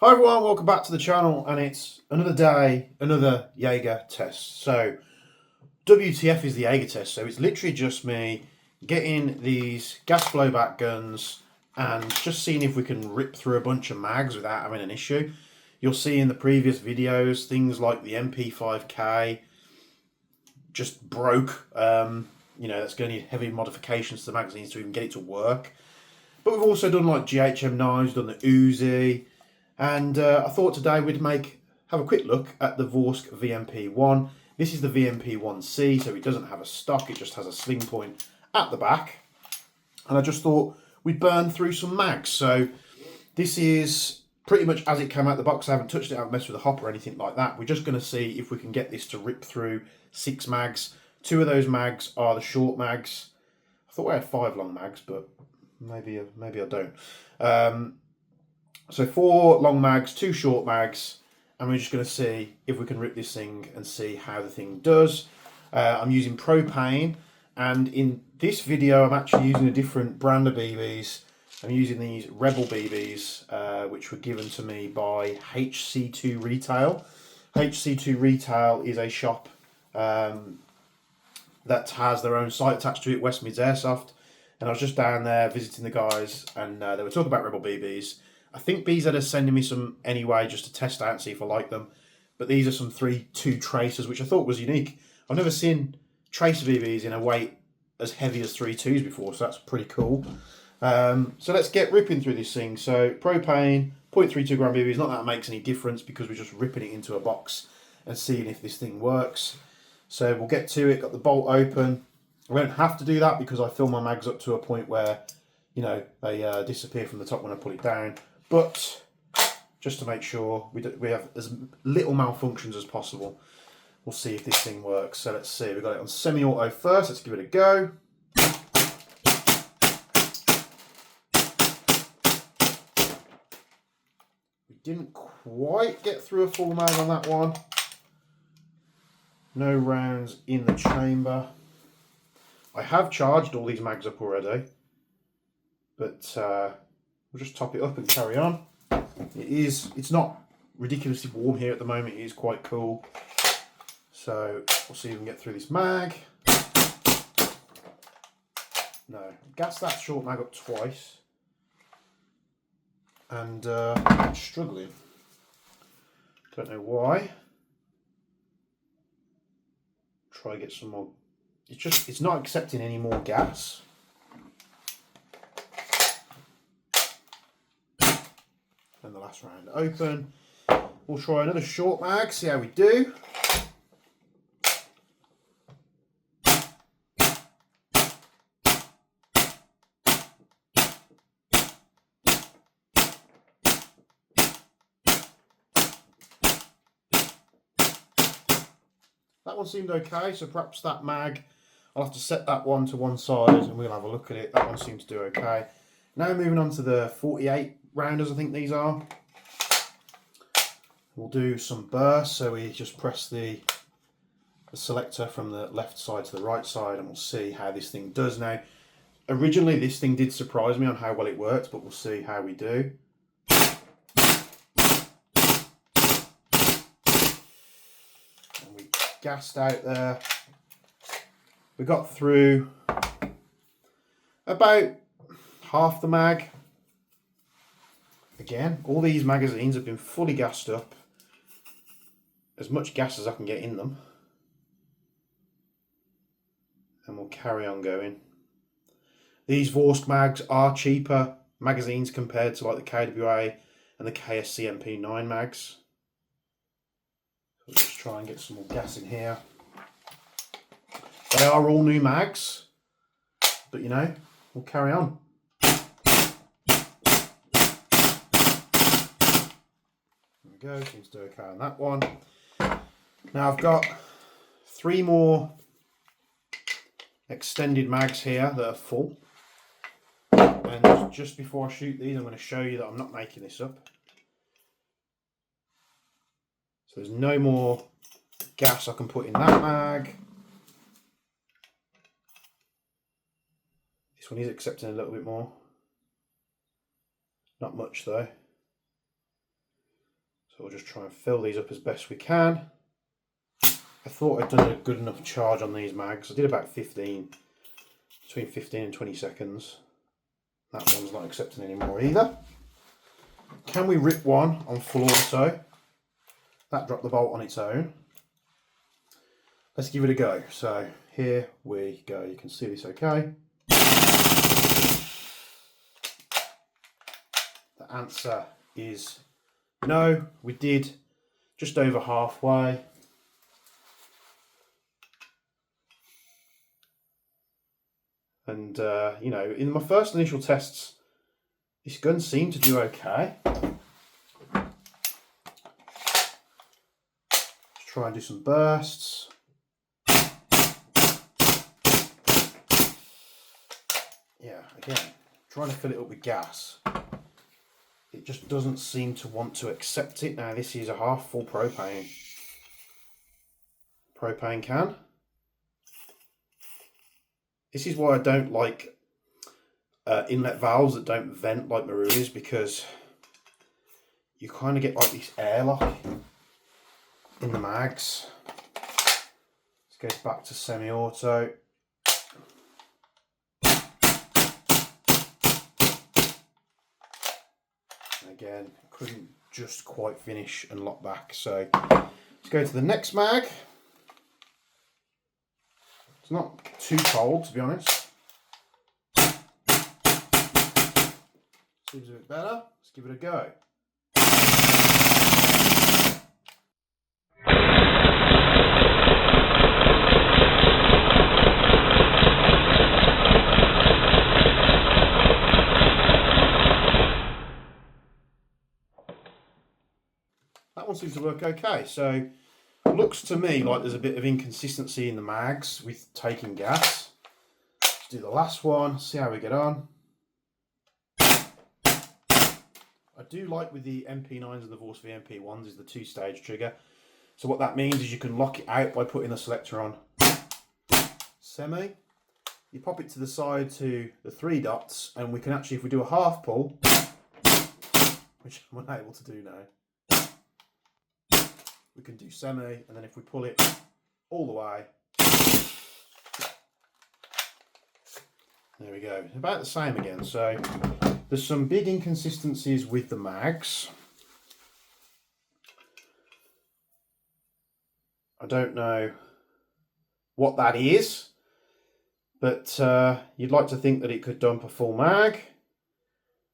Hi everyone, welcome back to the channel, and it's another day, another Jaeger test. So WTF is the Jaeger test, so it's literally just me getting these gas flowback guns and just seeing if we can rip through a bunch of mags without having an issue. You'll see in the previous videos things like the MP5K just broke. That's going to need heavy modifications to the magazines to even get it to work. But we've also done like GHM knives, done the Uzi. And I thought today we'd have a quick look at the VORSK VMP1. This is the VMP1C, so it doesn't have a stock, it just has a sling point at the back. And I just thought we'd burn through some mags. So this is pretty much as it came out the box. I haven't touched it, I haven't messed with the hopper or anything like that. We're just going to see if we can get this to rip through 6 mags. 2 of those mags are the short mags. I thought I had 5 long mags, but maybe I don't. So 4 long mags, 2 short mags, and we're just going to see if we can rip this thing and see how the thing does. I'm using propane, and in this video I'm actually using a different brand of BBs. I'm using these Rebel BBs, which were given to me by HC2 Retail. HC2 Retail is a shop that has their own site attached to it, West Mids Airsoft, and I was just down there visiting the guys, and they were talking about Rebel BBs. I think BZ are sending me some anyway just to test out and see if I like them. But these are some 3.2 tracers, which I thought was unique. I've never seen tracer BBs in a weight as heavy as 3.2s before, so that's pretty cool. So let's get ripping through this thing. So propane, 0.32 gram BBs, not that it makes any difference because we're just ripping it into a box and seeing if this thing works. So we'll get to it, got the bolt open. I don't have to do that because I fill my mags up to a point where, they disappear from the top when I put it down. But just to make sure we have as little malfunctions as possible, we'll see if this thing works. So let's see, we've got it on semi-auto first, let's give it a go. We didn't quite get through a full mag on that one. No rounds in the chamber. I have charged all these mags up already, but we'll just top it up and carry on. It's not ridiculously warm here at the moment, it is quite cool. So we'll see if we can get through this mag. No, gassed that short mag up twice. And I'm struggling. Don't know why. Try to get some more. It's not accepting any more gas. And the last round open. We'll try another short mag, see how we do. That one seemed okay, so perhaps that mag, I'll have to set that one to one side and we'll have a look at it. That one seems to do okay. Now moving on to the 48 rounders, I think these are. We'll do some bursts, so we just press the selector from the left side to the right side and we'll see how this thing does. Now, originally this thing did surprise me on how well it worked, but we'll see how we do. And we gassed out there. We got through about half the mag. Again, all these magazines have been fully gassed up. As much gas as I can get in them. And we'll carry on going. These VORSK mags are cheaper magazines compared to like the KWA and the KSC MP9 mags. So we'll just try and get some more gas in here. They are all new mags, but we'll carry on. There we go, seems to do okay on that one. Now I've got 3 more extended mags here that are full. And just before I shoot these, I'm going to show you that I'm not making this up. So there's no more gas I can put in that mag. This one is accepting a little bit more. Not much though. So we'll just try and fill these up as best we can. I thought I'd done a good enough charge on these mags. I did about 15, between 15 and 20 seconds. That one's not accepting anymore either. Can we rip one on full auto? That dropped the bolt on its own. Let's give it a go. So here we go. You can see this okay. The answer is no. We did just over halfway. And, you know, in my first initial tests, this gun seemed to do okay. Let's try and do some bursts. Yeah, again, trying to fill it up with gas. It just doesn't seem to want to accept it. Now, this is a half full propane can. This is why I don't like inlet valves that don't vent like Marui's, because you kind of get like this airlock in the mags. Let's go back to semi-auto. Again, couldn't just quite finish and lock back. So let's go to the next mag. It's not too cold, to be honest. Seems a bit better. Let's give it a go. That one seems to work okay. So looks to me like there's a bit of inconsistency in the mags with taking gas. Let's do the last one, see how we get on. I do like with the MP9s and the VORSK VMP1s is the two-stage trigger. So what that means is you can lock it out by putting the selector on semi. You pop it to the side to the 3 dots, and we can actually, if we do a half pull, which I'm unable to do now, we can do semi, and then if we pull it all the way, there we go. About the same again. So there's some big inconsistencies with the mags. I don't know what that is, but you'd like to think that it could dump a full mag,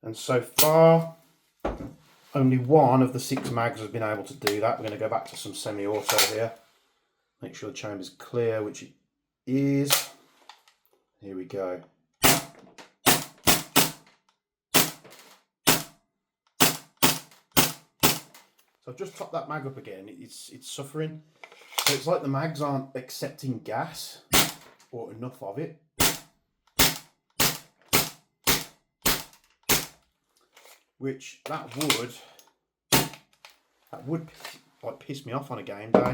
and so far only one of the 6 mags has been able to do that. We're going to go back to some semi-auto here. Make sure the chamber's clear, which it is. Here we go. So I've just topped that mag up again. It's suffering. So it's like the mags aren't accepting gas, or enough of it. Which that would like piss me off on a game day,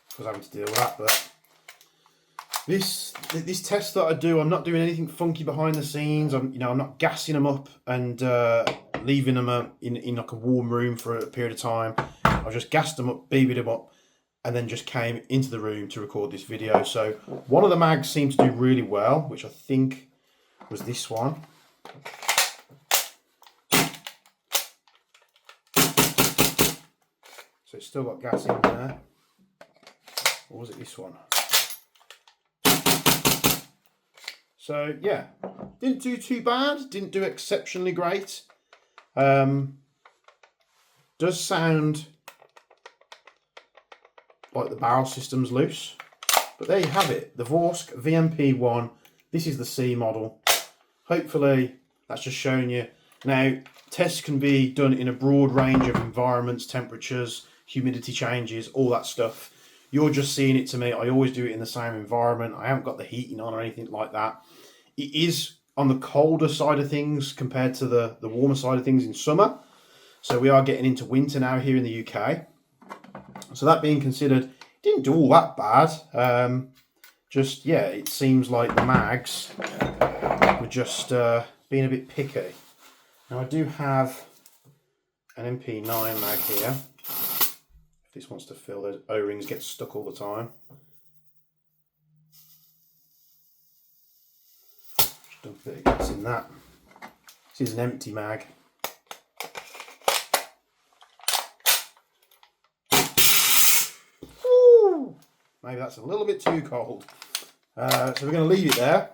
because having to deal with that. But this test that I do, I'm not doing anything funky behind the scenes. I'm not gassing them up and leaving them in like a warm room for a period of time. I just gassed them up, BB'd them up, and then just came into the room to record this video. So one of the mags seemed to do really well, which I think was this one. So it's still got gas in there. Or was it this one? So yeah, didn't do too bad. Didn't do exceptionally great. Does sound like the barrel system's loose. But there you have it. The VORSK VMP1. This is the C model. Hopefully that's just showing you. Now, tests can be done in a broad range of environments, temperatures, humidity changes, all that stuff. You're just seeing it to me. I always do it in the same environment. I haven't got the heating on or anything like that. It is on the colder side of things compared to the warmer side of things in summer. So we are getting into winter now here in the UK. So that being considered, it didn't do all that bad. Just, yeah, it seems like the mags were just being a bit picky. Now I do have an MP9 mag here. This wants to fill. Those O-rings get stuck all the time. Just dump a bit of gas in that. This is an empty mag. Ooh, maybe that's a little bit too cold. So we're going to leave it there.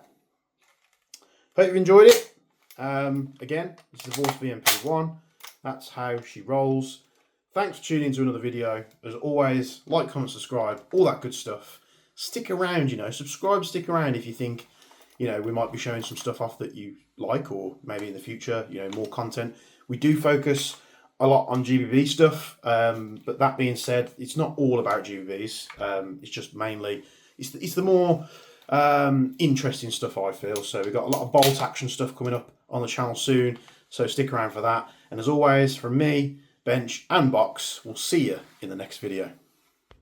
Hope you've enjoyed it. Again, this is the VORSK VMP1. That's how she rolls. Thanks for tuning into another video. As always, like, comment, subscribe, all that good stuff. Stick around, you know, subscribe, stick around if you think, you know, we might be showing some stuff off that you like, or maybe in the future, you know, more content. We do focus a lot on GBB stuff, but that being said, it's not all about GBBs. It's just mainly, it's the more interesting stuff, I feel. So we've got a lot of bolt action stuff coming up on the channel soon, so stick around for that. And as always, from me, Bench and Box, we'll see you in the next video.